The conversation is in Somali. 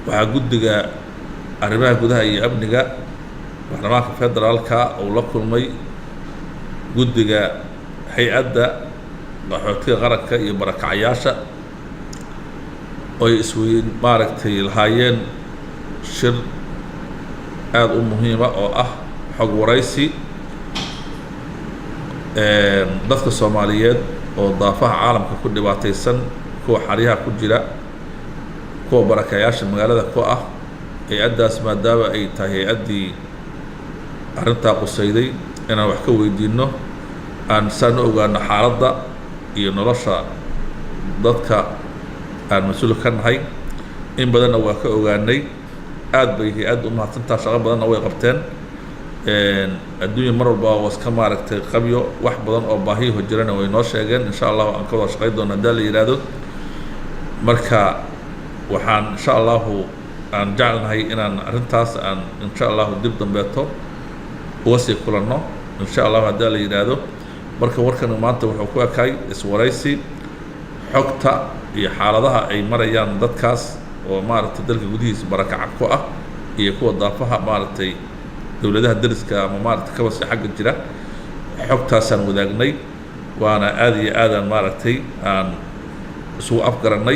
waxaa guddiga arrimaha gudaha iyo amniga baarlamaanka federaalka uu la kulmay guddiga hay-adda qaxootiga qaranka iyo barakacayaasha oy isweyn maaragtay lahaayeen shir aad u muhiima oo ah xog waraysi dadka Soomaaliyeed oo daafaha caalamka ku dhibaataysan kuwa xariyaha ku jira kuwa barakayaasha magaalada ku ah hay-addaas maadaama ay tahay hay-addii arrintaa qusayday inaan wax ka weydiinno aan saan u ogaano xaaladda iyo nolosha dadka aan mas-uul ka nahay in badanna waa ka ogaanay aad bay hay-adda u mahadsantaa shaqo badanna way qabteen adduunya mar walba waa iska maaragtay qabyo wax badan oo baahiyaho jirana way noo sheegeen insha allahu aan ka wada shaqayn doona haddaa la yidhaahdo marka waxaan insha allahu aan jecelnahay inaan arrintaas aan insha allahu dib dambeeto uga sii kulanno insha allahu haddaa la yidhaahdo marka warkan maanta wuxuu ku ekay iswaraysi xogta iyo xaaladaha ay marayaan dadkaas oo maaragtay dalka gudihiisa barakaca ku ah iyo kuwa daafaha maaragtay dowladaha dariska ama maaragtay kabasi xagga jira xogtaasaan wadaagnay waana aad iyo aadaan maaragtay aan isugu afgarannay